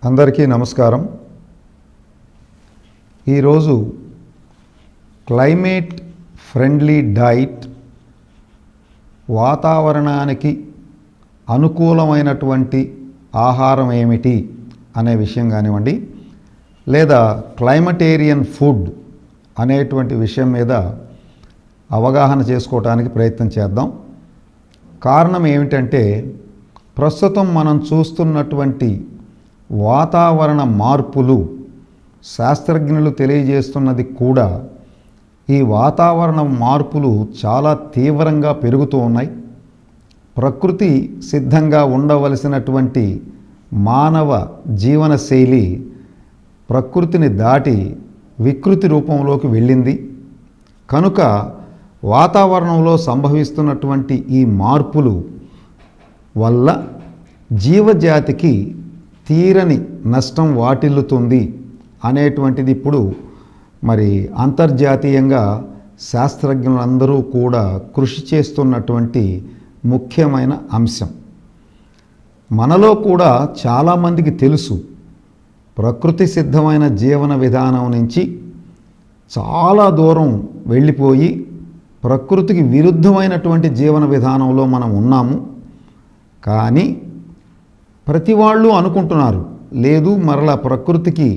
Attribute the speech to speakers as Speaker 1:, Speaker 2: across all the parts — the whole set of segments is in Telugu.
Speaker 1: అందరికీ నమస్కారం. ఈరోజు క్లైమేట్ ఫ్రెండ్లీ డైట్, వాతావరణానికి అనుకూలమైనటువంటి ఆహారం ఏమిటి అనే విషయం కానివ్వండి, లేదా క్లైమటేరియన్ ఫుడ్ అనేటువంటి విషయం మీద అవగాహన చేసుకోవడానికి ప్రయత్నం చేద్దాం. కారణం ఏమిటంటే, ప్రస్తుతం మనం చూస్తున్నటువంటి వాతావరణ మార్పులు, శాస్త్రజ్ఞులు తెలియజేస్తున్నది కూడా ఈ వాతావరణ మార్పులు చాలా తీవ్రంగా పెరుగుతూ ఉన్నాయి. ప్రకృతి సిద్ధంగా ఉండవలసినటువంటి మానవ జీవన శైలి ప్రకృతిని దాటి వికృతి రూపంలోకి వెళ్ళింది. కనుక వాతావరణంలో సంభవిస్తున్నటువంటి ఈ మార్పులు వల్ల జీవజాతికి తీరని నష్టం వాటిల్లుతుంది అనేటువంటిది ఇప్పుడు మరి అంతర్జాతీయంగా శాస్త్రజ్ఞులందరూ కూడా కృషి చేస్తున్నటువంటి ముఖ్యమైన అంశం. మనలో కూడా చాలామందికి తెలుసు, ప్రకృతి సిద్ధమైన జీవన విధానం నుంచి చాలా దూరం వెళ్ళిపోయి ప్రకృతికి విరుద్ధమైనటువంటి జీవన విధానంలో మనం ఉన్నాము. కానీ ప్రతి వాళ్ళు అనుకుంటున్నారు, లేదు మరలా ప్రకృతికి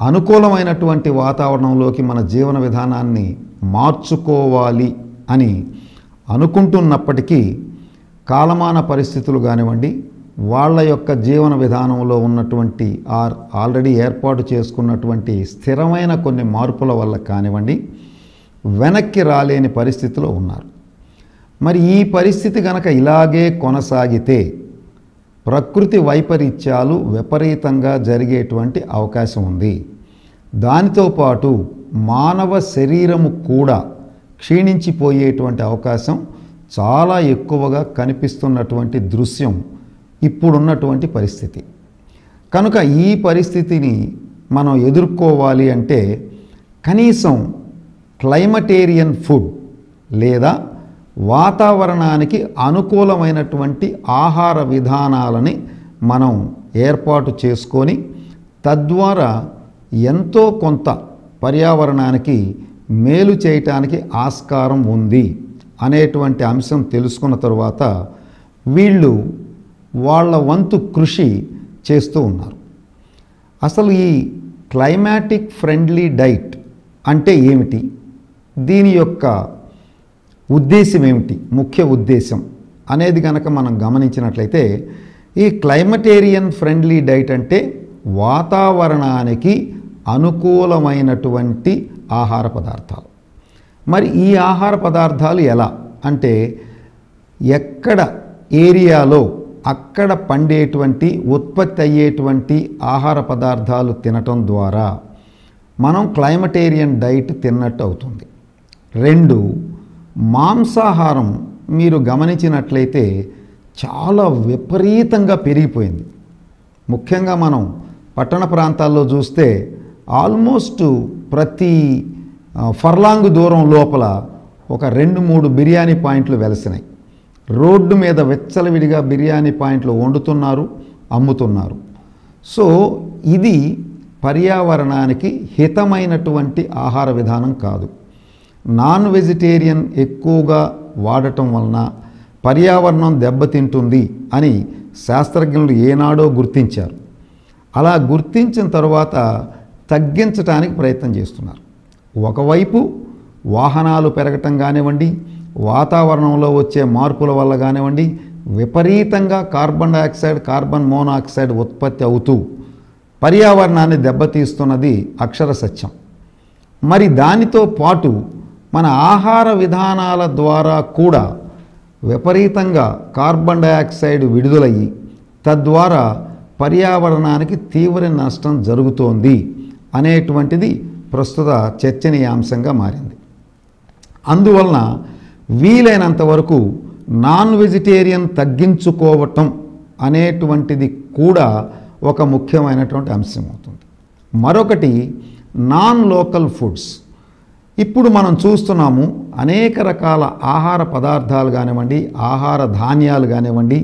Speaker 1: అనుకూలమైనటువంటి వాతావరణంలోకి మన జీవన విధానాన్ని మార్చుకోవాలి అని అనుకుంటున్నప్పటికీ కాలమాన పరిస్థితులు కానివ్వండి, వాళ్ళ యొక్క జీవన విధానంలో ఉన్నటువంటి ఆల్రెడీ ఏర్పాటు చేసుకున్నటువంటి స్థిరమైన కొన్ని మార్పుల వల్ల కానివ్వండి, వెనక్కి రాలేని పరిస్థితిలో ఉన్నారు. మరి ఈ పరిస్థితి గనక ఇలాగే కొనసాగితే ప్రకృతి వైపరీత్యాలు విపరీతంగా జరిగేటువంటి అవకాశం ఉంది. దానితో పాటు మానవ శరీరము కూడా క్షీణించిపోయేటువంటి అవకాశం చాలా ఎక్కువగా కనిపిస్తున్నటువంటి దృశ్యం ఇప్పుడున్నటువంటి పరిస్థితి. కనుక ఈ పరిస్థితిని మనం ఎదుర్కోవాలి అంటే కనీసం క్లైమటేరియన్ ఫుడ్ లేదా వాతావరణానికి అనుకూలమైనటువంటి ఆహార విధానాలని మనం ఏర్పాటు చేసుకొని తద్వారా ఎంతో కొంత పర్యావరణానికి మేలు చేయటానికి ఆస్కారం ఉంది అనేటువంటి అంశం తెలుసుకున్న తరువాత వీళ్ళు వాళ్ళ వంతు కృషి చేస్తూ ఉన్నారు. అసలు ఈ క్లైమాటిక్ ఫ్రెండ్లీ డైట్ అంటే ఏమిటి, దీని యొక్క ఉద్దేశం ఏమిటి, ముఖ్య ఉద్దేశం అనేది కనుక మనం గమనించినట్లయితే, ఈ క్లైమటేరియన్ ఫ్రెండ్లీ డైట్ అంటే వాతావరణానికి అనుకూలమైనటువంటి ఆహార పదార్థాలు. మరి ఈ ఆహార పదార్థాలు ఎలా అంటే, ఎక్కడ ఏరియాలో అక్కడ పండేటువంటి ఉత్పత్తి అయ్యేటువంటి ఆహార పదార్థాలు తినటం ద్వారా మనం క్లైమటేరియన్ డైట్ తిన్నట్టు అవుతుంది. 2, మాంసాహారం మీరు గమనించినట్లయితే చాలా విపరీతంగా పెరిగిపోయింది. ముఖ్యంగా మనం పట్టణ ప్రాంతాల్లో చూస్తే ఆల్మోస్ట్ ప్రతి ఫర్లాంగ్ దూరం లోపల ఒక 2-3 బిర్యానీ పాయింట్లు వెలసినాయి. రోడ్డు మీద వెచ్చలవిడిగా బిర్యానీ పాయింట్లు వండుతున్నారు, అమ్ముతున్నారు. సో ఇది పర్యావరణానికి హితమైనటువంటి ఆహార విధానం కాదు. నాన్ వెజిటేరియన్ ఎక్కువగా వాడటం వలన పర్యావరణం దెబ్బతింటుంది అని శాస్త్రజ్ఞులు ఏనాడో గుర్తించారు. అలా గుర్తించిన తర్వాత తగ్గించడానికి ప్రయత్నం చేస్తున్నారు. ఒకవైపు వాహనాలు పెరగటం కానివ్వండి, వాతావరణంలో వచ్చే మార్పుల వల్ల కానివ్వండి, విపరీతంగా కార్బన్ డయాక్సైడ్, కార్బన్ మోనాక్సైడ్ ఉత్పత్తి అవుతూ పర్యావరణాన్ని దెబ్బతీస్తున్నది అక్షర సత్యం. మరి దానితో పాటు మన ఆహార విధానాల ద్వారా కూడా విపరీతంగా కార్బన్ డయాక్సైడ్ విడుదలయ్యి తద్వారా పర్యావరణానికి తీవ్ర నష్టం జరుగుతోంది అనేటువంటిది ప్రస్తుత చర్చనీయాంశంగా మారింది. అందువలన వీలైనంత వరకు నాన్ వెజిటేరియన్ తగ్గించుకోవటం అనేటువంటిది కూడా ఒక ముఖ్యమైనటువంటి అంశం అవుతుంది. మరొకటి నాన్ లోకల్ ఫుడ్స్. ఇప్పుడు మనం చూస్తున్నాము అనేక రకాల ఆహార పదార్థాలు కానివ్వండి, ఆహార ధాన్యాలు కానివ్వండి,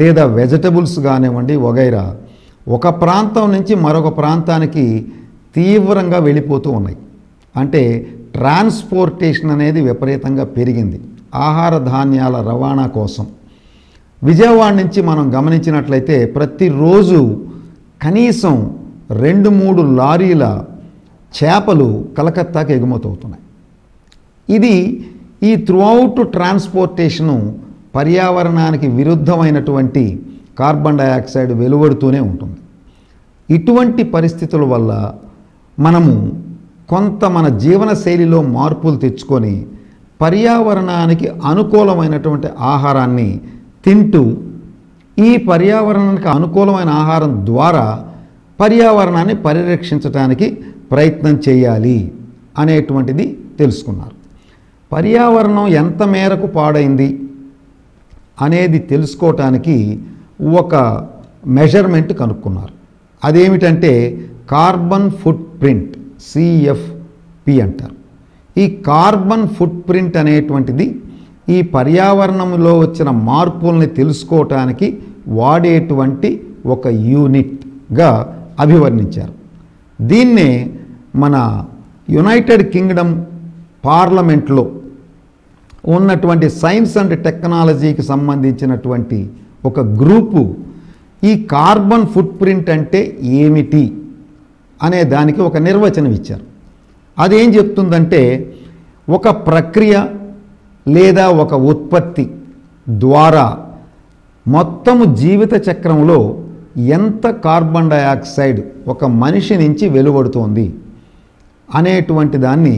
Speaker 1: లేదా వెజిటబుల్స్ కానివ్వండి వగైరా ఒక ప్రాంతం నుంచి మరొక ప్రాంతానికి తీవ్రంగా వెళ్ళిపోతూ ఉన్నాయి. అంటే ట్రాన్స్పోర్టేషన్ అనేది విపరీతంగా పెరిగింది ఆహార ధాన్యాల రవాణా కోసం. విజయవాడ నుంచి మనం గమనించినట్లయితే ప్రతిరోజు కనీసం 2-3 లారీల చేపలు కలకత్తాకి ఎగుమతి అవుతున్నాయి. ఇది ఈ త్రూఅవుట్ ట్రాన్స్పోర్టేషను పర్యావరణానికి విరుద్ధమైనటువంటి కార్బన్ డయాక్సైడ్ వెలువడుతూనే ఉంటుంది. ఇటువంటి పరిస్థితుల వల్ల మనము కొంత మన జీవన శైలిలో మార్పులు తెచ్చుకొని పర్యావరణానికి అనుకూలమైనటువంటి ఆహారాన్ని తింటూ ఈ పర్యావరణానికి అనుకూలమైన ఆహారం ద్వారా పర్యావరణాన్ని పరిరక్షించడానికి ప్రయత్నం చేయాలి అనేటువంటిది తెలుసుకున్నారు. పర్యావరణం ఎంత మేరకు పాడైంది అనేది తెలుసుకోవటానికి ఒక మెజర్మెంట్ కనుక్కున్నారు. అదేమిటంటే కార్బన్ ఫుట్ ప్రింట్, CFP అంటారు. ఈ కార్బన్ ఫుట్ ప్రింట్ అనేటువంటిది ఈ పర్యావరణంలో వచ్చిన మార్పుల్ని తెలుసుకోవటానికి వాడేటువంటి ఒక యూనిట్గా అభివర్ణించారు. దీన్నే మన యునైటెడ్ కింగ్డమ్ పార్లమెంట్లో ఉన్నటువంటి సైన్స్ అండ్ టెక్నాలజీకి సంబంధించినటువంటి ఒక గ్రూపు ఈ కార్బన్ ఫుట్ ప్రింట్ అంటే ఏమిటి అనే దానికి ఒక నిర్వచనం ఇచ్చారు. అదేం చెప్తుందంటే ఒక ప్రక్రియ లేదా ఒక ఉత్పత్తి ద్వారా మొత్తము జీవిత చక్రంలో ఎంత కార్బన్ డయాక్సైడ్ ఒక మనిషి నుంచి వెలువడుతోంది అనేటువంటి దాన్ని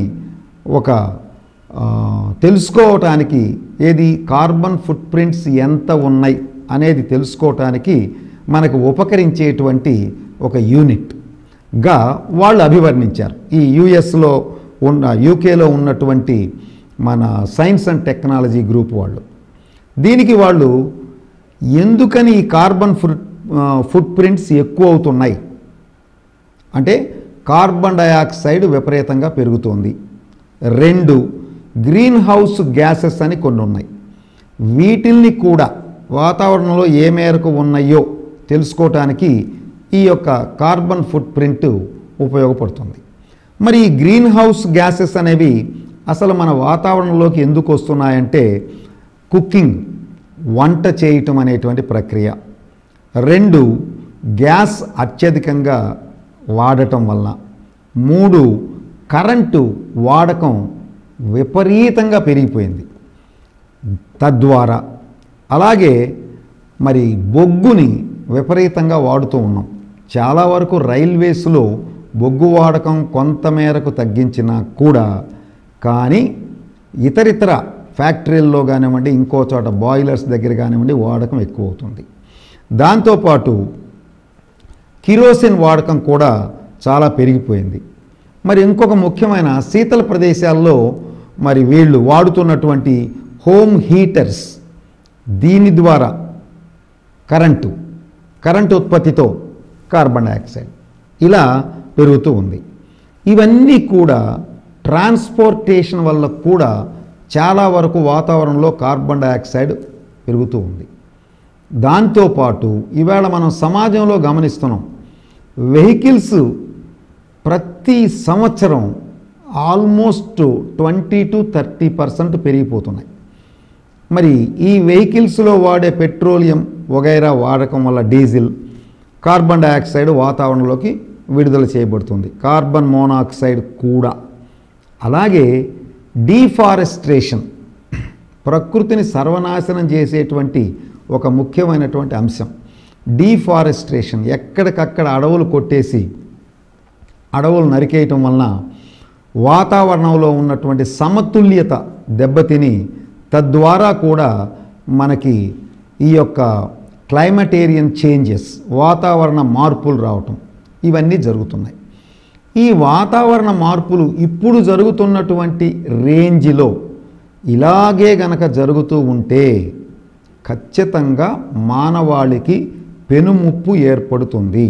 Speaker 1: ఒక తెలుసుకోవటానికి, ఏది కార్బన్ ఫుట్ ప్రింట్స్ ఎంత ఉన్నాయి అనేది తెలుసుకోవటానికి మనకు ఉపకరించేటువంటి ఒక యూనిట్గా వాళ్ళు అభివర్ణించారు. ఈ యూకేలో ఉన్నటువంటి మన సైన్స్ అండ్ టెక్నాలజీ గ్రూప్ వాళ్ళు. దీనికి వాళ్ళు ఎందుకని ఈ కార్బన్ ఫుట్ ప్రింట్స్ ఎక్కువ అవుతున్నాయి అంటే కార్బన్ డయాక్సైడ్ విపరీతంగా పెరుగుతోంది. 2 గ్రీన్ హౌస్ గ్యాసెస్ అని కొన్ని ఉన్నాయి. వీటిల్ని కూడా వాతావరణంలో ఏ మేరకు ఉన్నాయో తెలుసుకోవటానికి ఈ యొక్క కార్బన్ ఫుట్ ప్రింట్ ఉపయోగపడుతుంది. మరి ఈ గ్రీన్ హౌస్ గ్యాసెస్ అనేవి అసలు మన వాతావరణంలోకి ఎందుకు వస్తున్నాయంటే కుకింగ్, వంట చేయటం అనేటువంటి ప్రక్రియ. 2 గ్యాస్ అత్యధికంగా వాడటం వలన. 3 కరెంటు వాడకం విపరీతంగా పెరిగిపోయింది తద్వారా. అలాగే మరి బొగ్గుని విపరీతంగా వాడుతూ ఉన్నాం. చాలా వరకు రైల్వేస్లో బొగ్గు వాడకం కొంతమేరకు తగ్గించినా కూడా కానీ ఇతరితర ఫ్యాక్టరీల్లో కానివ్వండి, ఇంకో చోట బాయిలర్స్ దగ్గర కానివ్వండి వాడకం ఎక్కువ అవుతుంది. దాంతోపాటు కిరోసిన్ వాడకం కూడా చాలా పెరిగిపోయింది. మరి ఇంకొక ముఖ్యమైన శీతల ప్రదేశాల్లో మరి వీళ్ళు వాడుతున్నటువంటి హోమ్ హీటర్స్, దీని ద్వారా కరెంటు ఉత్పత్తితో కార్బన్ డయాక్సైడ్ ఇలా పెరుగుతూ ఉంది. ఇవన్నీ కూడా ట్రాన్స్పోర్టేషన్ వల్ల కూడా చాలా వరకు వాతావరణంలో కార్బన్ డయాక్సైడ్ పెరుగుతూ ఉంది. దాంతోపాటు ఇవాళ మనం సమాజంలో గమనిస్తున్నాం, వెహికల్స్ ప్రతి సంవత్సరం ఆల్మోస్ట్ 20-30% పెరిగిపోతున్నాయి. మరి ఈ వెహికల్స్లో వాడే పెట్రోలియం వగైరా వాడకం వల్ల డీజిల్, కార్బన్ డయాక్సైడ్ వాతావరణంలోకి విడుదల చేయబడుతుంది, కార్బన్ మోనాక్సైడ్ కూడా. అలాగే డీఫారెస్ట్రేషన్, ప్రకృతిని సర్వనాశనం చేసేటువంటి ఒక ముఖ్యమైనటువంటి అంశం డీఫారెస్ట్రేషన్. ఎక్కడికక్కడ అడవులు కొట్టేసి అడవులు నరికేయటం వలన వాతావరణంలో ఉన్నటువంటి సమతుల్యత దెబ్బతిని తద్వారా కూడా మనకి ఈ యొక్క క్లైమటేరియన్ చేంజెస్, వాతావరణ మార్పులు రావటం ఇవన్నీ జరుగుతున్నాయి. ఈ వాతావరణ మార్పులు ఇప్పుడు జరుగుతున్నటువంటి రేంజ్లో ఇలాగే గనక జరుగుతూ ఉంటే ఖచ్చితంగా మానవాళికి పెనుముప్పు ఏర్పడుతుంది.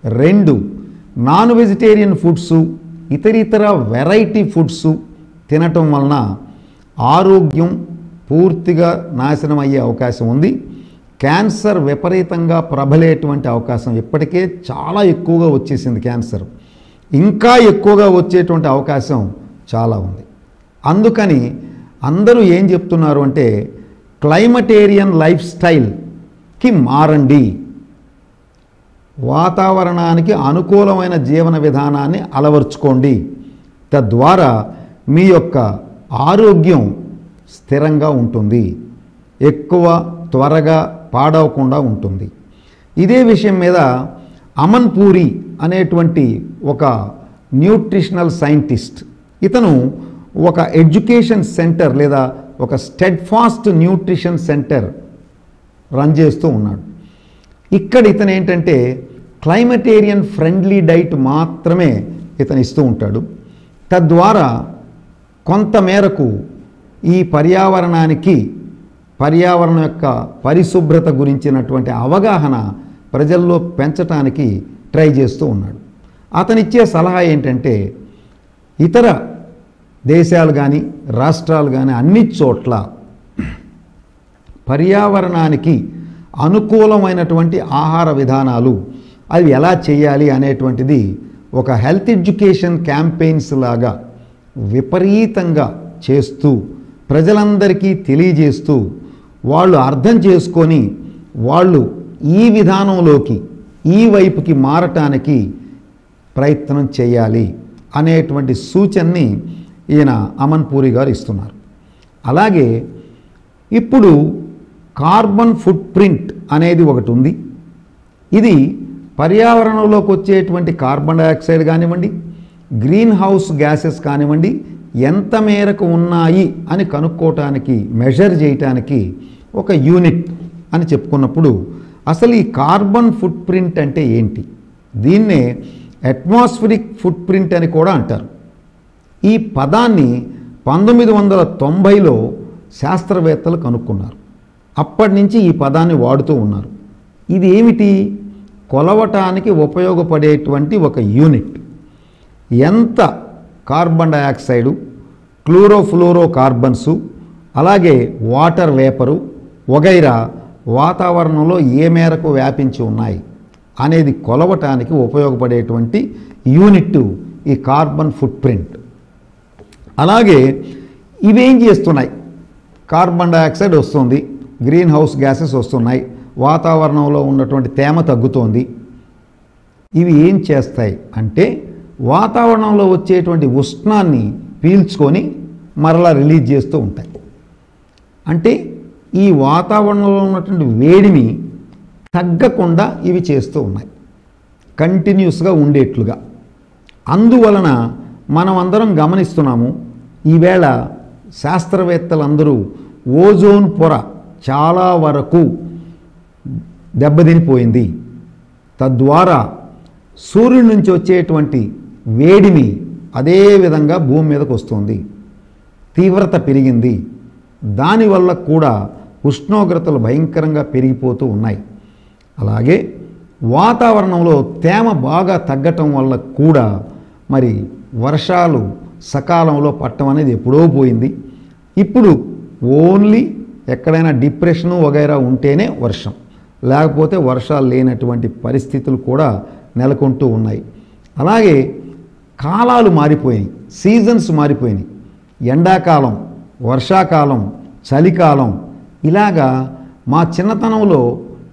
Speaker 1: 2 నాన్ వెజిటేరియన్ ఫుడ్స్ ఇతరితర వెరైటీ ఫుడ్స్ తినటం వలన ఆరోగ్యం పూర్తిగా నాశనం అయ్యే అవకాశం ఉంది. క్యాన్సర్ విపరీతంగా ప్రబలేటువంటి అవకాశం ఇప్పటికే చాలా ఎక్కువగా వచ్చేసింది. క్యాన్సర్ ఇంకా ఎక్కువగా వచ్చేటువంటి అవకాశం చాలా ఉంది. అందుకని అందరూ ఏం చెప్తున్నారు అంటే క్లైమటేరియన్ లైఫ్ స్టైల్కి మారండి, వాతావరణానికి అనుకూలమైన జీవన విధానాన్ని అలవర్చుకోండి, తద్వారా మీ యొక్క ఆరోగ్యం స్థిరంగా ఉంటుంది, ఎక్కువ త్వరగా పాడవకుండా ఉంటుంది. ఇదే విషయం మీద అమన్ పూరి అనేటువంటి ఒక న్యూట్రిషనల్ సైంటిస్ట్, ఇతను ఒక ఎడ్యుకేషన్ సెంటర్ లేదా ఒక స్టెడ్ఫాస్ట్ న్యూట్రిషన్ సెంటర్ రన్ చేస్తూ ఉన్నాడు. ఇక్కడ ఇతను ఏంటంటే క్లైమటేరియన్ ఫ్రెండ్లీ డైట్ మాత్రమే ఇతను ఇస్తూ ఉంటాడు. తద్వారా కొంతమేరకు ఈ పర్యావరణం యొక్క పరిశుభ్రత గురించినటువంటి అవగాహన ప్రజల్లో పెంచడానికి ట్రై చేస్తూ ఉన్నాడు. అతనిచ్చే సలహా ఏంటంటే ఇతర దేశాలు కానీ రాష్ట్రాలు కానీ అన్ని చోట్ల పర్యావరణానికి అనుకూలమైనటువంటి ఆహార విధానాలు అవి ఎలా చేయాలి అనేటువంటిది ఒక హెల్త్ ఎడ్యుకేషన్ క్యాంపెయిన్స్ లాగా విపరీతంగా చేస్తూ ప్రజలందరికీ తెలియజేస్తూ వాళ్ళు అర్థం చేసుకొని వాళ్ళు ఈ విధానంలోకి ఈ వైపుకి మారటానికి ప్రయత్నం చేయాలి అనేటువంటి సూచనని ఈయన అమన్ పూరి గారు ఇస్తున్నారు. అలాగే ఇప్పుడు కార్బన్ ఫుట్ ప్రింట్ అనేది ఒకటి ఉంది. ఇది పర్యావరణంలోకి వచ్చేటువంటి కార్బన్ డైఆక్సైడ్ కానివ్వండి, గ్రీన్ హౌస్ గ్యాసెస్ కానివ్వండి ఎంత మేరకు ఉన్నాయి అని కనుక్కోవటానికి మెజర్ చేయటానికి ఒక యూనిట్ అని చెప్పుకున్నప్పుడు అసలు ఈ కార్బన్ ఫుట్ ప్రింట్ అంటే ఏంటి? దీన్నే అట్మాస్ఫిరిక్ ఫుట్ ప్రింట్ అని కూడా అంటారు. ఈ పదాన్ని 1990లో శాస్త్రవేత్తలు కనుక్కున్నారు. అప్పటి నుంచి ఈ పదాన్ని వాడుతూ ఉన్నారు. ఇది ఏమిటి? కొలవటానికి ఉపయోగపడేటువంటి ఒక యూనిట్. ఎంత కార్బన్ డైఆక్సైడు, క్లోరోఫ్లోరో కార్బన్సు, అలాగే వాటర్ వేపరు వగైరా వాతావరణంలో ఏ మేరకు వ్యాపించి ఉన్నాయి అనేది కొలవటానికి ఉపయోగపడేటువంటి యూనిట్ ఈ కార్బన్ ఫుట్ ప్రింట్. అలాగే ఇవేం చేస్తున్నాయి? కార్బన్ డైఆక్సైడ్ వస్తుంది, గ్రీన్ హౌస్ గ్యాసెస్ వస్తున్నాయి, వాతావరణంలో ఉన్నటువంటి తేమ తగ్గుతోంది. ఇవి ఏం చేస్తాయి అంటే వాతావరణంలో వచ్చేటువంటి ఉష్ణాన్ని పీల్చుకొని మరలా రిలీజ్ చేస్తూ ఉంటాయి. అంటే ఈ వాతావరణంలో ఉన్నటువంటి వేడిని తగ్గకుండా ఇవి చేస్తూ ఉన్నాయి, కంటిన్యూస్గా ఉండేట్లుగా. అందువలన మనం అందరం గమనిస్తున్నాము, ఈవేళ శాస్త్రవేత్తలందరూ ఓజోన్ పొర చాలా వరకు దెబ్బతినిపోయింది, తద్వారా సూర్యుడి నుంచి వచ్చేటువంటి వేడిమి అదే విధంగా భూమి మీదకు వస్తుంది, తీవ్రత పెరిగింది. దానివల్ల కూడా ఉష్ణోగ్రతలు భయంకరంగా పెరిగిపోతూ ఉన్నాయి. అలాగే వాతావరణంలో తేమ బాగా తగ్గటం వల్ల కూడా మరి వర్షాలు సకాలంలో పట్టడం అనేది ఎప్పుడో పోయింది. ఇప్పుడు ఓన్లీ ఎక్కడైనా డిప్రెషను వగైరా ఉంటేనే వర్షం, లేకపోతే వర్షాలు లేనటువంటి పరిస్థితులు కూడా నెలకొంటూ ఉన్నాయి. అలాగే కాలాలు మారిపోయినాయి, సీజన్స్ మారిపోయినాయి. ఎండాకాలం, వర్షాకాలం, చలికాలం, ఇలాగా మా చిన్నతనంలో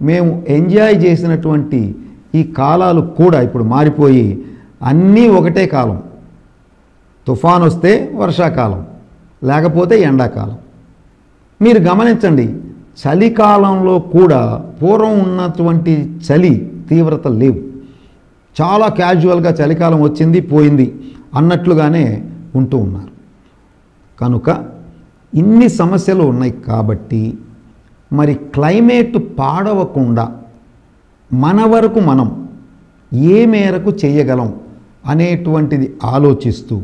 Speaker 1: మేము ఎంజాయ్ చేసినటువంటి ఈ కాలాలు కూడా ఇప్పుడు మారిపోయి అన్నీ ఒకటే కాలం. తుఫాన్ వస్తే వర్షాకాలం, లేకపోతే ఎండాకాలం. మీరు గమనించండి, చలికాలంలో కూడా పూర్వం ఉన్నటువంటి చలి తీవ్రత లేవు. చాలా క్యాజువల్గా చలికాలం వచ్చింది పోయింది అన్నట్లుగానే ఉంటూ ఉన్నారు. కనుక ఇన్ని సమస్యలు ఉన్నాయి కాబట్టి మరి క్లైమేట్ పాడవకుండా మన వరకు మనం ఏ మేరకు చేయగలం అనేటువంటిది ఆలోచిస్తూ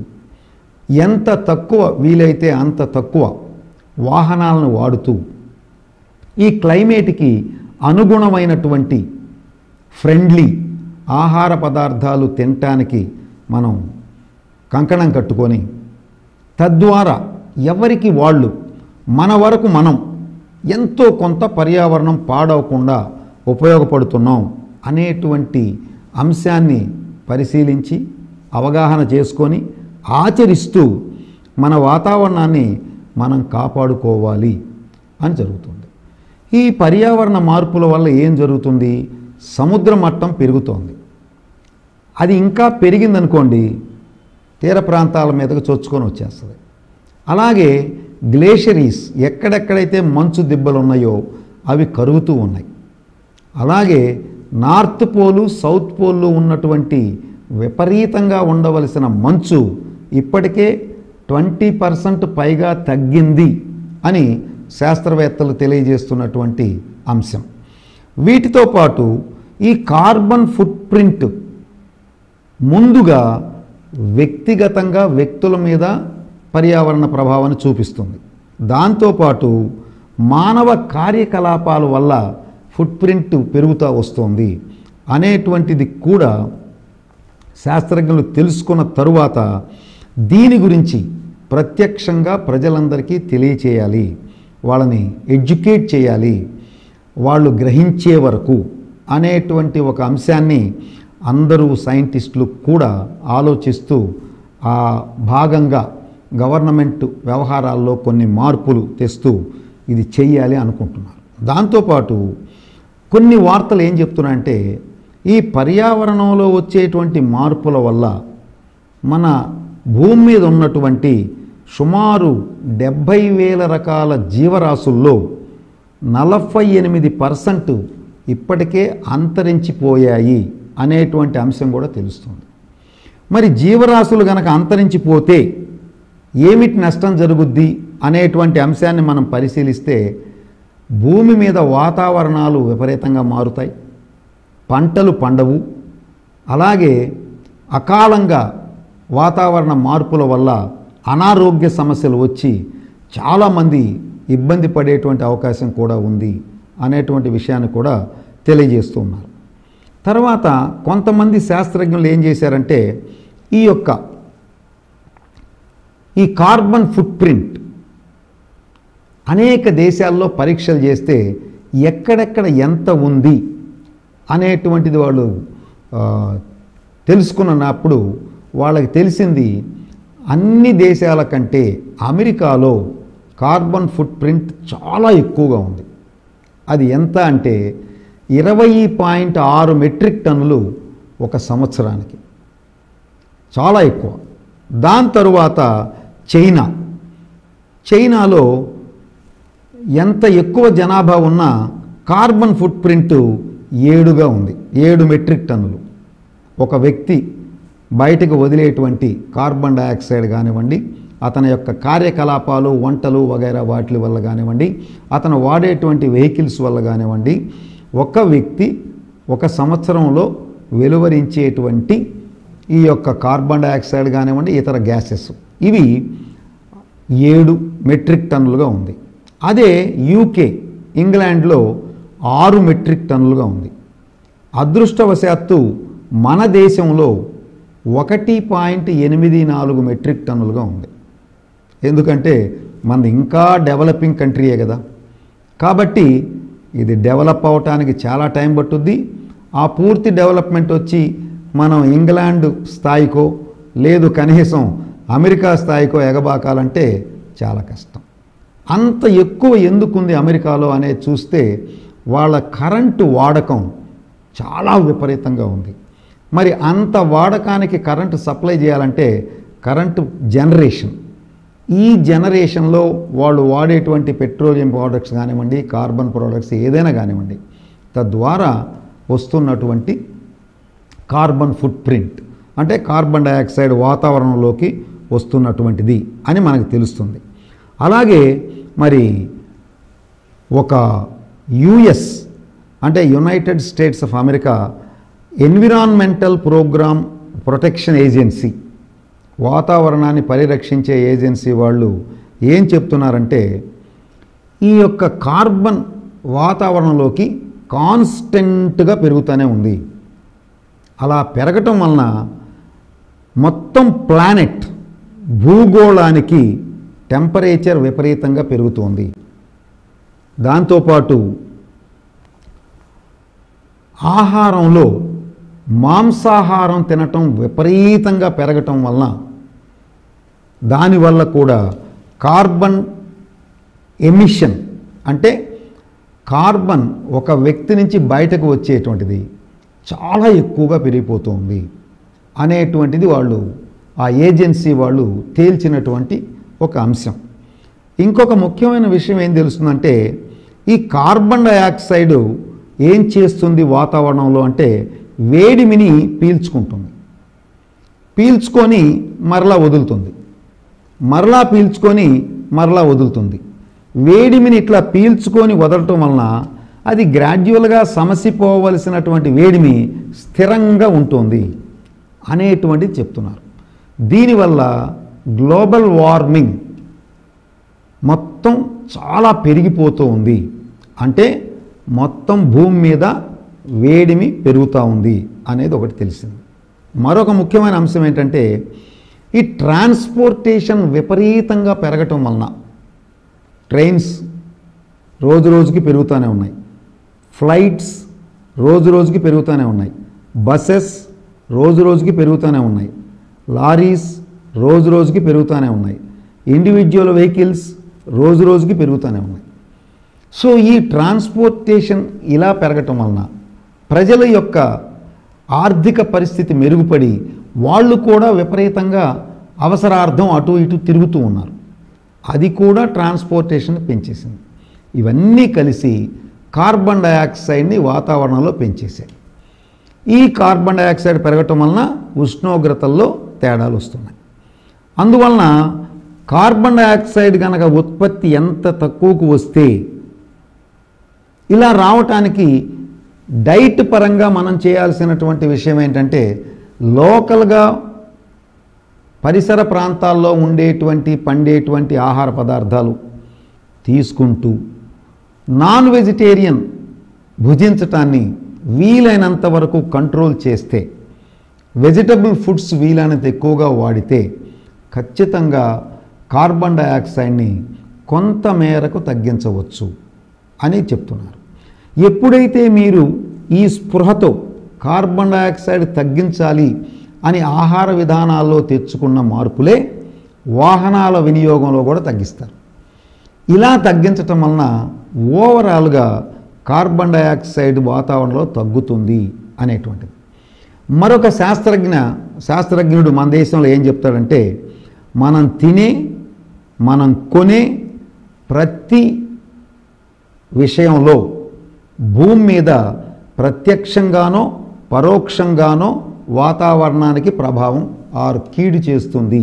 Speaker 1: ఎంత తక్కువ వీలైతే అంత తక్కువ వాహనాలను వాడుతూ ఈ క్లైమేట్కి అనుగుణమైనటువంటి ఫ్రెండ్లీ ఆహార పదార్థాలు తినటానికి మనం కంకణం కట్టుకొని తద్వారా ఎవరికి వాళ్ళు మన వరకు మనం ఎంతో కొంత పర్యావరణం పాడవకుండా ఉపయోగపడుతున్నాం అనేటువంటి అంశాన్ని పరిశీలించి అవగాహన చేసుకొని ఆచరిస్తూ మన వాతావరణాన్ని మనం కాపాడుకోవాలి అని జరుగుతుంది. ఈ పర్యావరణ మార్పుల వల్ల ఏం జరుగుతుంది? సముద్ర మట్టం పెరుగుతోంది. అది ఇంకా పెరిగిందనుకోండి తీర ప్రాంతాల మీదకు చొచ్చుకొని వచ్చేస్తుంది. అలాగే గ్లేషరీస్ ఎక్కడెక్కడైతే మంచు దిబ్బలు ఉన్నాయో అవి కరుగుతూ ఉన్నాయి. అలాగే నార్త్ పోలు సౌత్ పోల్లో ఉన్నటువంటి విపరీతంగా ఉండవలసిన మంచు ఇప్పటికే 20% పైగా తగ్గింది అని శాస్త్రవేత్తలు తెలియజేస్తున్నటువంటి అంశం. వీటితో పాటు ఈ కార్బన్ ఫుట్ ప్రింట్ ముందుగా వ్యక్తిగతంగా వ్యక్తుల మీద పర్యావరణ ప్రభావాన్ని చూపిస్తుంది. దాంతోపాటు మానవ కార్యకలాపాల వల్ల ఫుట్ ప్రింట్ పెరుగుతూ వస్తుంది అనేటువంటిది కూడా శాస్త్రజ్ఞులు తెలుసుకున్న తరువాత దీని గురించి ప్రత్యక్షంగా ప్రజలందరికీ తెలియచేయాలి, వాళ్ళని ఎడ్యుకేట్ చేయాలి, వాళ్ళు గ్రహించే వరకు అనేటువంటి ఒక అంశాన్ని అందరూ సైంటిస్టులు కూడా ఆలోచిస్తూ ఆ భాగంగా గవర్నమెంట్ వ్యవహారాల్లో కొన్ని మార్పులు తెస్తూ ఇది చెయ్యాలి అనుకుంటున్నారు. దాంతోపాటు కొన్ని వార్తలు ఏం చెప్తున్నాయంటే ఈ పర్యావరణంలో వచ్చేటువంటి మార్పుల వల్ల మన భూమి మీద ఉన్నటువంటి సుమారు 70,000 రకాల జీవరాశుల్లో 48% ఇప్పటికే అంతరించిపోయాయి అనేటువంటి అంశం కూడా తెలుస్తుంది. మరి జీవరాశులు కనుక అంతరించిపోతే ఏమిటి నష్టం జరుగుద్ది అనేటువంటి అంశాన్ని మనం పరిశీలిస్తే భూమి మీద వాతావరణాలు విపరీతంగా మారుతాయి, పంటలు పండవు, అలాగే అకాలంగా వాతావరణ మార్పుల వల్ల అనారోగ్య సమస్యలు వచ్చి చాలామంది ఇబ్బంది పడేటువంటి అవకాశం కూడా ఉంది అనేటువంటి విషయాన్ని కూడా తెలియజేస్తున్నారు. తర్వాత కొంతమంది శాస్త్రజ్ఞులు ఏం చేశారంటే ఈ కార్బన్ ఫుట్ ప్రింట్ అనేక దేశాల్లో పరీక్షలు చేస్తే ఎక్కడెక్కడ ఎంత ఉంది అనేటువంటిది వాళ్ళు తెలుసుకున్నప్పుడు వాళ్ళకి తెలిసింది అన్ని దేశాల కంటే అమెరికాలో కార్బన్ ఫుట్ ప్రింట్ చాలా ఎక్కువగా ఉంది. అది ఎంత అంటే 20.6 మెట్రిక్ టన్నులు ఒక సంవత్సరానికి, చాలా ఎక్కువ. దాని తరువాత చైనాలో ఎంత ఎక్కువ జనాభా ఉన్నా కార్బన్ ఫుట్ ప్రింట్ 7గా ఉంది, 7 మెట్రిక్ టన్నులు. ఒక వ్యక్తి బయటకు వదిలేటువంటి కార్బన్ డయాక్సైడ్ కానివ్వండి, అతని యొక్క కార్యకలాపాలు వంటలు వగైరా వాటి వల్ల కానివ్వండి, అతను వాడేటువంటి వెహికల్స్ వల్ల కానివ్వండి, ఒక వ్యక్తి ఒక సంవత్సరంలో వెలువరించేటువంటి ఈ యొక్క కార్బన్ డయాక్సైడ్ కానివ్వండి ఇతర గ్యాసెస్ ఇవి 7 మెట్రిక్ టన్నులుగా ఉంది. అదే యూకే ఇంగ్లాండ్లో 6 మెట్రిక్ టన్నులుగా ఉంది. అదృష్టవశాత్తు మన దేశంలో 1.84 మెట్రిక్ టన్నులుగా ఉంది. ఎందుకంటే మనది ఇంకా డెవలపింగ్ కంట్రీయే కదా, కాబట్టి ఇది డెవలప్ అవటానికి చాలా టైం పట్టుద్ది. ఆ పూర్తి డెవలప్మెంట్ వచ్చి మనం ఇంగ్లాండ్ స్థాయికో లేదు కనీసం అమెరికా స్థాయికో ఎగబాకాలంటే చాలా కష్టం. అంత ఎక్కువ ఎందుకుంది అమెరికాలో అనేది చూస్తే వాళ్ళ కరెంటు వాడకం చాలా విపరీతంగా ఉంది. మరి అంత వాడకానికి కరెంటు సప్లై చేయాలంటే కరెంటు జనరేషన్, ఈ జనరేషన్లో వాళ్ళు వాడేటువంటి పెట్రోలియం ప్రోడక్ట్స్ కానివ్వండి, కార్బన్ ప్రోడక్ట్స్ ఏదైనా కానివ్వండి, తద్వారా వస్తున్నటువంటి కార్బన్ ఫుట్ ప్రింట్ అంటే కార్బన్ డయాక్సైడ్ వాతావరణంలోకి వస్తున్నటువంటిది అని మనకు తెలుస్తుంది. అలాగే మరి ఒక యుఎస్ అంటే United States of America environmental program protection agency, వాతావరణాన్ని పరిరక్షించే ఏజెన్సీ వాళ్ళు ఏం చెప్తున్నారంటే ఈ యొక్క కార్బన్ వాతావరణంలోకి కాన్స్టెంట్గా పెరుగుతూనే ఉంది. అలా పెరగటం వలన మొత్తం ప్లానెట్ భూగోళానికి టెంపరేచర్ విపరీతంగా పెరుగుతోంది. దాంతోపాటు ఆహారంలో మాంసాహారం తినటం విపరీతంగా పెరగటం వలన దానివల్ల కూడా కార్బన్ ఎమిషన్ అంటే కార్బన్ ఒక వ్యక్తి నుంచి బయటకు వచ్చేటువంటిది చాలా ఎక్కువగా పెరిగిపోతుంది అనేటువంటిది ఆ ఏజెన్సీ వాళ్ళు తేల్చినటువంటి ఒక అంశం. ఇంకొక ముఖ్యమైన విషయం ఏం తెలుస్తుందంటే ఈ కార్బన్ డయాక్సైడ్ ఏం చేస్తుంది వాతావరణంలో అంటే వేడిమిని పీల్చుకుంటుంది, పీల్చుకొని మరలా వదులుతుంది, మరలా పీల్చుకొని మరలా వదులుతుంది. వేడిమిని ఇట్లా పీల్చుకొని వదలటం వలన అది గ్రాడ్యువల్గా సమసిపోవలసినటువంటి వేడిమి స్థిరంగా ఉంటుంది అనేటువంటిది చెప్తున్నారు. దీనివల్ల గ్లోబల్ వార్మింగ్ మొత్తం చాలా పెరిగిపోతూ ఉంది. అంటే మొత్తం భూమి మీద వేడిమి పెరుగుతూ ఉంది అనేది ఒకటి తెలిసింది. మరొక ముఖ్యమైన అంశం ఏంటంటే ఈ ట్రాన్స్పోర్టేషన్ విపరీతంగా పెరగటం వలన ట్రైన్స్ రోజు రోజుకి పెరుగుతూనే ఉన్నాయి, ఫ్లైట్స్ రోజు రోజుకి పెరుగుతూనే ఉన్నాయి, బస్సెస్ రోజు రోజుకి పెరుగుతూనే ఉన్నాయి, లారీస్ రోజు రోజుకి పెరుగుతూనే ఉన్నాయి, ఇండివిజువల్ వెహికల్స్ రోజు రోజుకి పెరుగుతూనే ఉన్నాయి. సో ఈ ట్రాన్స్పోర్టేషన్ ఇలా పెరగటం వలన ప్రజల యొక్క ఆర్థిక పరిస్థితి మెరుగుపడి వాళ్ళు కూడా విపరీతంగా అవసరార్థం అటు ఇటు తిరుగుతూ ఉన్నారు. అది కూడా ట్రాన్స్పోర్టేషన్ పెంచేసింది. ఇవన్నీ కలిసి కార్బన్ డయాక్సైడ్ని వాతావరణంలో పెంచేశాయి. ఈ కార్బన్ డయాక్సైడ్ పెరగటం వలన ఉష్ణోగ్రతల్లో తేడాలు వస్తున్నాయి. అందువలన కార్బన్ డయాక్సైడ్ కనుక ఉత్పత్తి ఎంత తక్కువకు వస్తే ఇలా రావటానికి డైట్ పరంగా మనం చేయాల్సినటువంటి విషయం ఏంటంటే లోకల్గా పరిసర ప్రాంతాల్లో ఉండేటువంటి పండేటువంటి ఆహార పదార్థాలు తీసుకుంటూ నాన్ వెజిటేరియన్ భుజించటాన్ని వీలైనంత వరకు కంట్రోల్ చేస్తే, వెజిటబుల్ ఫుడ్స్ వీలైనంత ఎక్కువగా వాడితే ఖచ్చితంగా కార్బన్ డయాక్సైడ్ని కొంత మేరకు తగ్గించవచ్చు అని చెప్తున్నారు. ఎప్పుడైతే మీరు ఈ స్పృహతో కార్బన్ డయాక్సైడ్ తగ్గించాలి అని ఆహార విధానాల్లో తెచ్చుకున్న మార్పులే వాహనాల వినియోగంలో కూడా తగ్గిస్తారు. ఇలా తగ్గించటం వలన ఓవరాల్గా కార్బన్ డయాక్సైడ్ వాతావరణంలో తగ్గుతుంది అనేటువంటిది. మరొక శాస్త్రజ్ఞుడు మన దేశంలో ఏం చెప్తాడంటే మనం తినే మనం కొనే ప్రతి విషయంలో భూమి మీద ప్రత్యక్షంగానో పరోక్షంగానో వాతావరణానికి ప్రభావం కీడు చేస్తుంది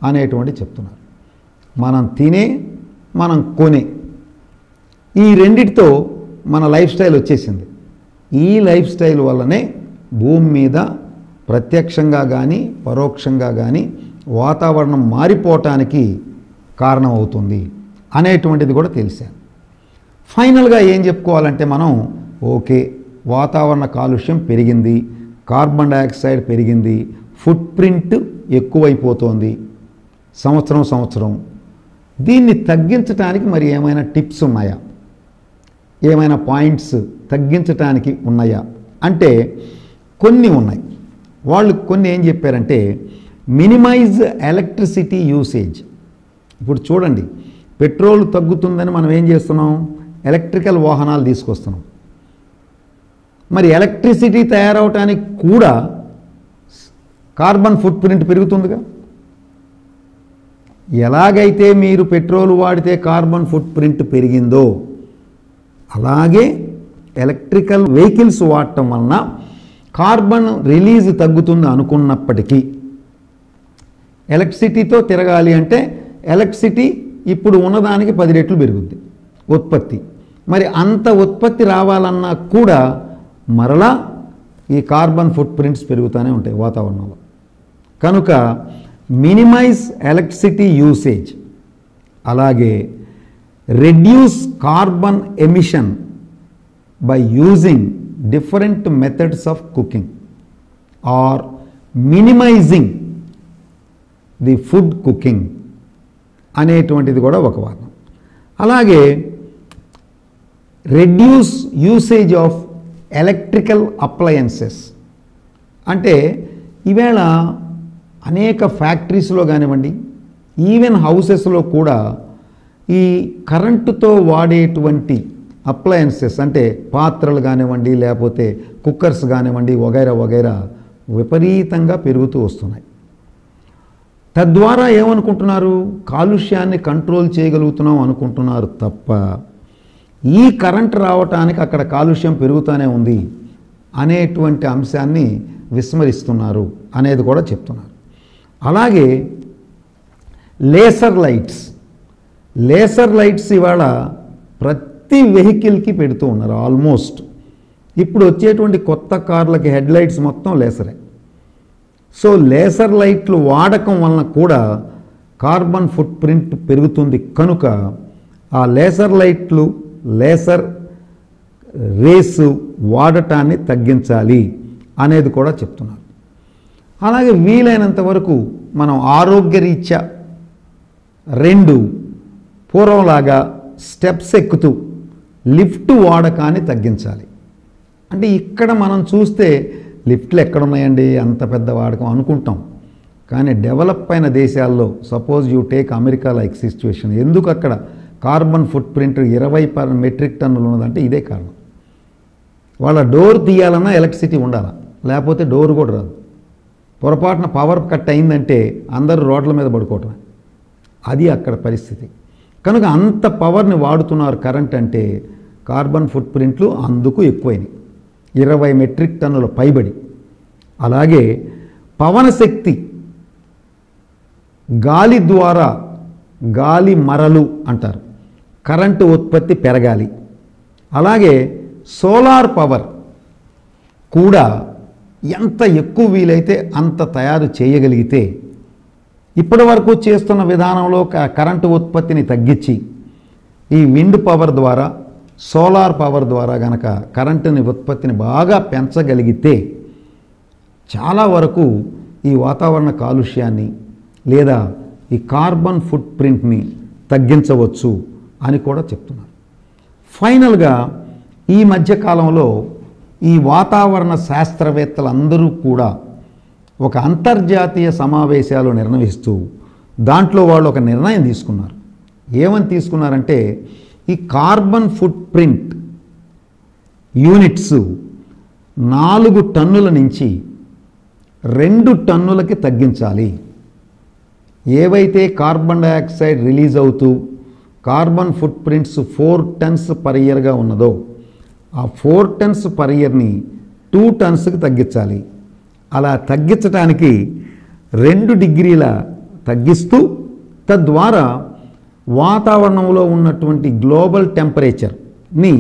Speaker 1: అనేటువంటి చెప్తున్నారు. మనం తినే మనం కొనే ఈ రెండిటితో మన లైఫ్ స్టైల్ వచ్చేసింది. ఈ లైఫ్ స్టైల్ వల్లనే భూమి మీద ప్రత్యక్షంగా కానీ పరోక్షంగా కానీ వాతావరణం మారిపోవటానికి కారణమవుతుంది అనేటువంటిది కూడా తెలిసాను. ఫైనల్గా ఏం చెప్పుకోవాలంటే మనం ఓకే, వాతావరణ కాలుష్యం పెరిగింది, కార్బన్ డయాక్సైడ్ పెరిగింది, ఫుట్ ప్రింట్ ఎక్కువైపోతోంది సంవత్సరం. దీన్ని తగ్గించడానికి మరి ఏమైనా టిప్స్ ఉన్నాయా, ఏమైనా పాయింట్స్ తగ్గించడానికి ఉన్నాయా అంటే కొన్ని ఉన్నాయి. వాళ్ళు కొన్ని ఏం చెప్పారంటే మినిమైజ్ ఎలక్ట్రిసిటీ యూసేజ్. ఇప్పుడు చూడండి, పెట్రోల్ తగ్గుతుందని మనం ఏం చేస్తున్నాం, ఎలక్ట్రికల్ వాహనాలు తీసుకొస్తున్నాం. మరి ఎలక్ట్రిసిటీ తయారవటానికి కూడా కార్బన్ ఫుట్ ప్రింట్ పెరుగుతుందిగా. ఎలాగైతే మీరు పెట్రోల్ వాడితే కార్బన్ ఫుట్ ప్రింట్ పెరిగిందో అలాగే ఎలక్ట్రికల్ వెహికల్స్ వాడటం వలన కార్బన్ రిలీజ్ తగ్గుతుంది అనుకున్నప్పటికీ ఎలక్ట్రిసిటీతో తిరగాలి అంటే ఎలక్ట్రిసిటీ ఇప్పుడు ఉన్నదానికి 10 రెట్లు పెరుగుద్ది ఉత్పత్తి. మరి అంత ఉత్పత్తి రావాలన్నా కూడా మరలా ఈ కార్బన్ ఫుట్ ప్రింట్స్ పెరుగుతూనే ఉంటాయి వాతావరణంలో. కనుక మినిమైజ్ ఎలక్ట్రిసిటీ యూసేజ్, అలాగే reduce carbon emission by using different methods of cooking are minimising the food cooking అనేటువంటిది కూడా ఒక వాదం. అలాగే reduce usage of electrical appliances, అంటే ఈవేళ అనేక ఫ్యాక్టరీస్లో కానివ్వండి, ఈవెన్ హౌసెస్లో కూడా ఈ కరెంటుతో వాడేటువంటి అప్లయన్సెస్ అంటే పాత్రలు కానివ్వండి, లేకపోతే కుక్కర్స్ కానివ్వండి, వగైరా వగైరా విపరీతంగా పెరుగుతూ వస్తున్నాయి. తద్వారా ఏమనుకుంటున్నారు, కాలుష్యాన్ని కంట్రోల్ చేయగలుగుతున్నాం అనుకుంటున్నారు తప్ప ఈ కరెంట్ రావటానికి అక్కడ కాలుష్యం పెరుగుతూనే ఉంది అనేటువంటి అంశాన్ని విస్మరిస్తున్నారు అనేది కూడా చెప్తున్నారు. అలాగే లేసర్ లైట్స్ ఇవాళ ప్రతి వెహికల్కి పెడుతూ ఉన్నారు ఆల్మోస్ట్. ఇప్పుడు వచ్చేటువంటి కొత్త కార్లకి హెడ్ లైట్స్ మొత్తం లేసరే. సో లేసర్ లైట్లు వాడకం వలన కూడా కార్బన్ ఫుట్ ప్రింట్ పెరుగుతుంది కనుక ఆ లేసర్ లైట్లు, లేసర్ రేసు వాడటాన్ని తగ్గించాలి అనేది కూడా చెప్తున్నారు. అలాగే వీలైనంత వరకు మనం ఆరోగ్యరీత్యా 2 పూర్వంలాగా స్టెప్స్ ఎక్కుతూ లిఫ్ట్ వాడకాన్ని తగ్గించాలి. అంటే ఇక్కడ మనం చూస్తే లిఫ్ట్లు ఎక్కడున్నాయండి అంత పెద్ద వాడకం అనుకుంటాం, కానీ డెవలప్ అయిన దేశాల్లో suppose you take America like situation, ఎందుకు అక్కడ కార్బన్ ఫుట్ ప్రింట్ 20 మెట్రిక్ టన్నులు ఉన్నదంటే ఇదే కారణం. వాళ్ళ డోర్ తీయాలన్నా ఎలక్ట్రిసిటీ ఉండాలి, లేకపోతే డోర్ కూడా రాదు. పొరపాటున పవర్ కట్ అయిందంటే అందరూ రోడ్ల మీద పడుకోవటమే, అది అక్కడ పరిస్థితి. కనుక అంత పవర్ని వాడుతున్నారు కరెంట్ అంటే కార్బన్ ఫుట్ ప్రింట్లు అందుకు ఎక్కువైనవి, 20 మెట్రిక్ టన్నుల పైబడి. అలాగే పవన శక్తి, గాలి ద్వారా, గాలి మరలు అంటారు, కరెంటు ఉత్పత్తి పెరగాలి. అలాగే సోలార్ పవర్ కూడా ఎంత ఎక్కువ వీలైతే అంత తయారు చేయగలిగితే ఇప్పటి వరకు చేస్తున్న విధానంలో కరెంటు ఉత్పత్తిని తగ్గించి ఈ విండ్ పవర్ ద్వారా, సోలార్ పవర్ ద్వారా గనక కరెంటుని ఉత్పత్తిని బాగా పెంచగలిగితే చాలా వరకు ఈ వాతావరణ కాలుష్యాన్ని లేదా ఈ కార్బన్ ఫుట్ ప్రింట్ని తగ్గించవచ్చు అని కూడా చెప్తున్నారు. ఫైనల్గా ఈ మధ్యకాలంలో ఈ వాతావరణ శాస్త్రవేత్తలందరూ కూడా ఒక అంతర్జాతీయ సమావేశాలు నిర్వహిస్తూ దాంట్లో వాళ్ళు ఒక నిర్ణయం తీసుకున్నారు. ఏమని తీసుకున్నారంటే ఈ కార్బన్ ఫుట్ ప్రింట్ యూనిట్స్ 4 టన్నుల నుంచి 2 టన్నులకి తగ్గించాలి. ఏవైతే కార్బన్ డైఆక్సైడ్ రిలీజ్ అవుతూ carbon footprints 4 tons per ఇయర్గా ఉన్నదో ఆ 4 టన్స్ పర్ ఇయర్ని 2 టన్స్కి తగ్గించాలి. అలా తగ్గించడానికి 2 డిగ్రీల తగ్గిస్తూ తద్వారా వాతావరణంలో ఉన్నటువంటి గ్లోబల్ టెంపరేచర్ని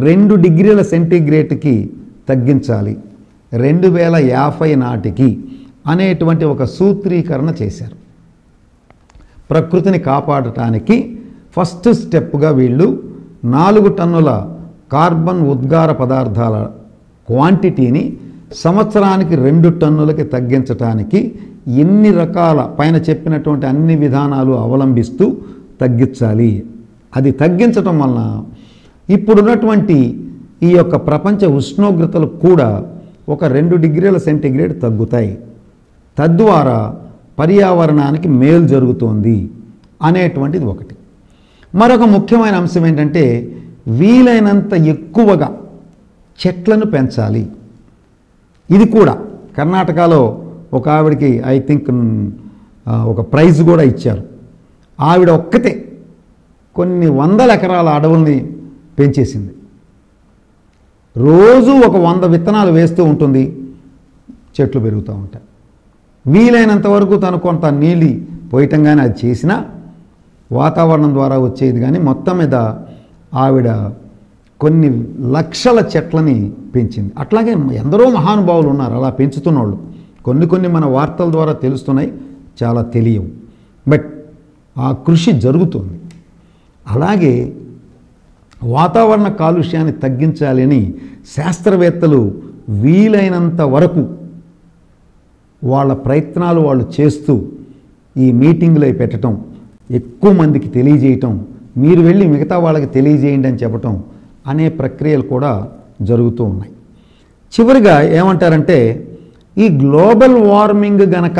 Speaker 1: 2 డిగ్రీల సెంటీగ్రేడ్కి తగ్గించాలి 2050 నాటికి అనేటువంటి ఒక సూత్రీకరణ చేశారు. ప్రకృతిని కాపాడటానికి ఫస్ట్ స్టెప్గా వీళ్ళు 4 టన్నుల కార్బన్ ఉద్గార పదార్థాల క్వాంటిటీని సంవత్సరానికి 2 టన్నులకి తగ్గించడానికి ఎన్ని రకాల పైన చెప్పినటువంటి అన్ని విధానాలు అవలంబిస్తూ తగ్గించాలి. అది తగ్గించటం వలన ఇప్పుడున్నటువంటి ఈ యొక్క ప్రపంచ ఉష్ణోగ్రతలు కూడా ఒక 2 డిగ్రీల సెంటీగ్రేడ్ తగ్గుతాయి. తద్వారా పర్యావరణానికి మేలు జరుగుతోంది అనేటువంటిది ఒకటి. మరొక ముఖ్యమైన అంశం ఏంటంటే వీలైనంత ఎక్కువగా చెట్లను పెంచాలి. ఇది కూడా కర్ణాటకలో ఒక ఆవిడకి ఐ థింక్ ఒక ప్రైజ్ కూడా ఇచ్చారు. ఆవిడ ఒక్కతే కొన్ని 100 ఎకరాల అడవుల్ని పెంచేసింది. రోజు ఒక 100 విత్తనాలు వేస్తూ ఉంటుంది, చెట్లు పెరుగుతూ ఉంటాయి. వీలైనంత వరకు తను కొంత నీళ్ళు పోయటం కానీ అది చేసినా వాతావరణం ద్వారా వచ్చేది. కానీ మొత్తం మీద ఆవిడ కొన్ని లక్షల చెట్లని పెంచింది. అట్లాగే ఎందరో మహానుభావులు ఉన్నారు అలా పెంచుతున్న వాళ్ళు. కొన్ని మన వార్తల ద్వారా తెలుస్తున్నాయి, చాలా తెలియవు, బట్ ఆ కృషి జరుగుతుంది. అలాగే వాతావరణ కాలుష్యాన్ని తగ్గించాలని శాస్త్రవేత్తలు వీలైనంత వరకు వాళ్ళ ప్రయత్నాలు వాళ్ళు చేస్తూ ఈ మీటింగులు అవి పెట్టడం, ఎక్కువ మందికి తెలియజేయటం, మీరు వెళ్ళి మిగతా వాళ్ళకి తెలియజేయండి అని చెప్పటం అనే ప్రక్రియలు కూడా జరుగుతూ ఉన్నాయి. చివరిగా ఏమంటారంటే, ఈ గ్లోబల్ వార్మింగ్ గనక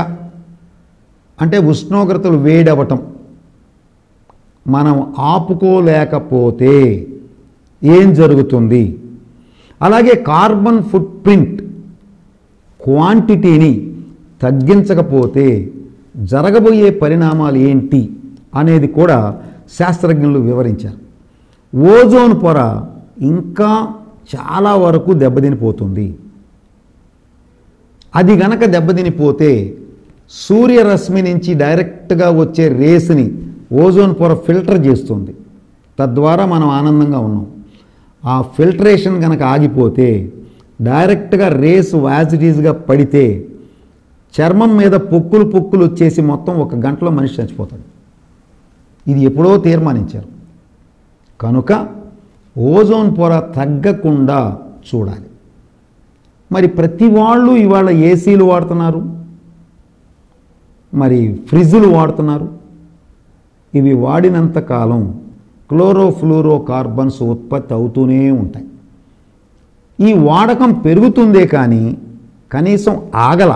Speaker 1: అంటే ఉష్ణోగ్రతలు వేడవటం మనం ఆపుకోలేకపోతే ఏం జరుగుతుంది, అలాగే కార్బన్ ఫుట్ ప్రింట్ క్వాంటిటీని తగ్గించకపోతే జరగబోయే పరిణామాలు ఏంటి అనేది కూడా శాస్త్రజ్ఞులు వివరించారు. ఓజోన్ పొర ఇంకా చాలా వరకు దెబ్బతినిపోతుంది. అది గనక దెబ్బతినిపోతే సూర్యరశ్మి నుంచి డైరెక్ట్గా వచ్చే రేస్ని ఓజోన్ పొర ఫిల్టర్ చేస్తుంది. తద్వారా మనం ఆనందంగా ఉన్నాం. ఆ ఫిల్టరేషన్ కనుక ఆగిపోతే డైరెక్ట్గా రేస్ యాజిటీస్గా పడితే చర్మం మీద పొక్కులు పొక్కులు వచ్చేసి మొత్తం 1 గంటలో మనిషి చచ్చిపోతాడు. ఇది ఎప్పుడో తీర్మానించారు. కనుక ఓజోన్ పొర తగ్గకుండా చూడాలి. మరి ప్రతి వాళ్ళు ఇవాళ ఏసీలు వాడుతున్నారు, మరి ఫ్రిడ్జ్లు వాడుతున్నారు. ఇవి వాడినంత కాలం క్లోరోఫ్లూరో కార్బన్స్ ఉత్పత్తి అవుతూనే ఉంటాయి. ఈ వాడకం పెరుగుతుందే కానీ కనీసం ఆగల.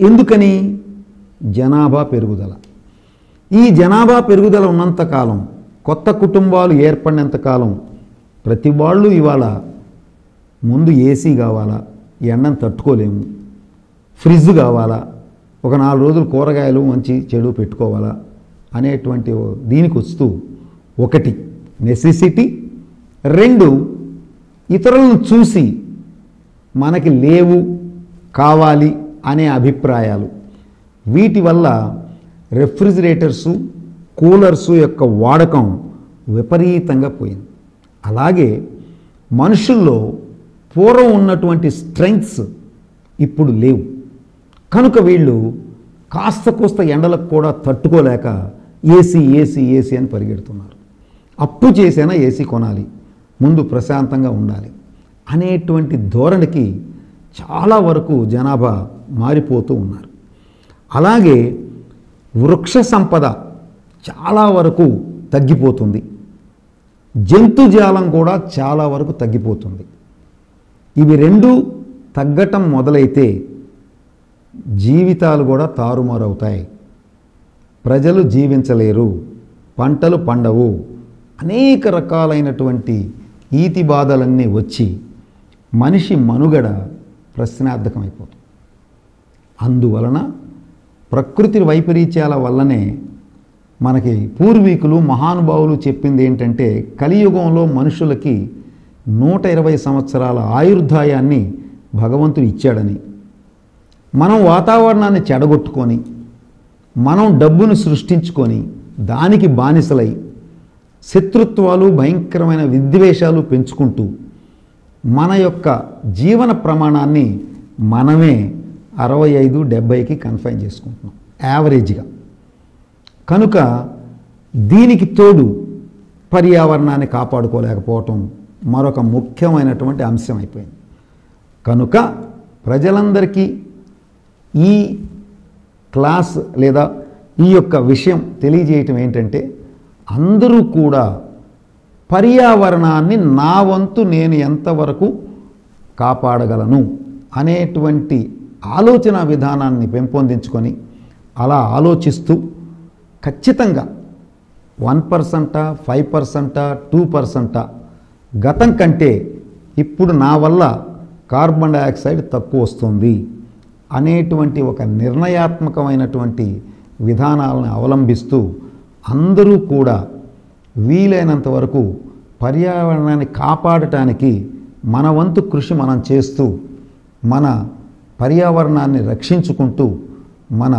Speaker 1: ఎందుకని? జనాభా పెరుగుదల. ఈ జనాభా పెరుగుదల ఉన్నంతకాలం, కొత్త కుటుంబాలు ఏర్పడినంతకాలం ప్రతి వాళ్ళు ఇవాళ ముందు ఏసీ కావాలా, ఎండను తట్టుకోలేము, ఫ్రిడ్జ్ కావాలా, ఒక 4 రోజులు కూరగాయలు మంచి చెడు పెట్టుకోవాలా అనేటువంటి దీనికి వస్తూ, 1 నెసెసిటీ, 2 ఇతరులను చూసి మనకి లేవు కావాలి అనే అభిప్రాయాలు. వీటి వల్ల రెఫ్రిజిరేటర్సు, కూలర్సు యొక్క వాడకం విపరీతంగా పోయింది. అలాగే మనుషుల్లో పూర్వం ఉన్నటువంటి స్ట్రెంగ్త్స్ ఇప్పుడు లేవు. కనుక వీళ్ళు కాస్త కూస్త ఎండలకు కూడా తట్టుకోలేక ఏసీ ఏసీ ఏసీ అని పరిగెడుతున్నారు. అప్పు చేసైనా ఏసీ కొనాలి, ముందు ప్రశాంతంగా ఉండాలి అనేటువంటి ధోరణికి చాలా వరకు జనాభా మారిపోతూ ఉన్నారు. అలాగే వృక్ష సంపద చాలా వరకు తగ్గిపోతుంది. జంతుజాలం కూడా చాలా వరకు తగ్గిపోతుంది. ఇవి 2 తగ్గటం మొదలైతే జీవితాలు కూడా తారుమారవుతాయి. ప్రజలు జీవించలేరు, పంటలు పండవు, అనేక రకాలైనటువంటి ఈతి బాధలన్నీ వచ్చి మనిషి మనుగడ ప్రశ్నార్థకమైపోతుంది. అందువలన ప్రకృతి వైపరీత్యాల వల్లనే మనకి పూర్వీకులు మహానుభావులు చెప్పింది ఏంటంటే, కలియుగంలో మనుషులకి 120 సంవత్సరాల ఆయుర్దాయాన్ని భగవంతుడు ఇచ్చాడని, మనం వాతావరణాన్ని చెడగొట్టుకొని, మనం డబ్బును సృష్టించుకొని దానికి బానిసలై శత్రుత్వాలు, భయంకరమైన విద్వేషాలు పెంచుకుంటూ మన యొక్క జీవన ప్రమాణాన్ని మనమే 65-70కి కన్ఫైన్ చేసుకుంటున్నాం యావరేజ్గా. కనుక దీనికి తోడు పర్యావరణాన్ని కాపాడుకోలేకపోవటం మరొక ముఖ్యమైనటువంటి అంశం అయిపోయింది. కనుక ప్రజలందరికీ ఈ క్లాస్ లేదా ఈ యొక్క విషయం తెలియజేయటం ఏంటంటే, అందరూ కూడా పర్యావరణాన్ని నా వంతు నేను ఎంతవరకు కాపాడగలను అనేటువంటి ఆలోచన విధానాన్ని పెంపొందించుకొని అలా ఆలోచిస్తూ ఖచ్చితంగా 1%, 5%, 2% గతం కంటే ఇప్పుడు నా వల్ల కార్బన్ డయాక్సైడ్ తక్కువ వస్తుంది అనేటువంటి ఒక నిర్ణయాత్మకమైనటువంటి విధానాలను అవలంబిస్తూ అందరూ కూడా వీలైనంత వరకు పర్యావరణాన్ని కాపాడటానికి మన వంతు కృషి మనం చేస్తూ మన పర్యావరణాన్ని రక్షించుకుంటూ మన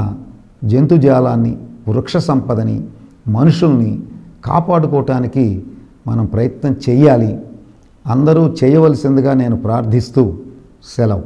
Speaker 1: జంతుజాలాన్ని, వృక్ష సంపదని, మనుషుల్ని కాపాడుకోవటానికి మనం ప్రయత్నం చేయాలి. అందరూ చేయవలసిందిగా నేను ప్రార్థిస్తూ సెలవు.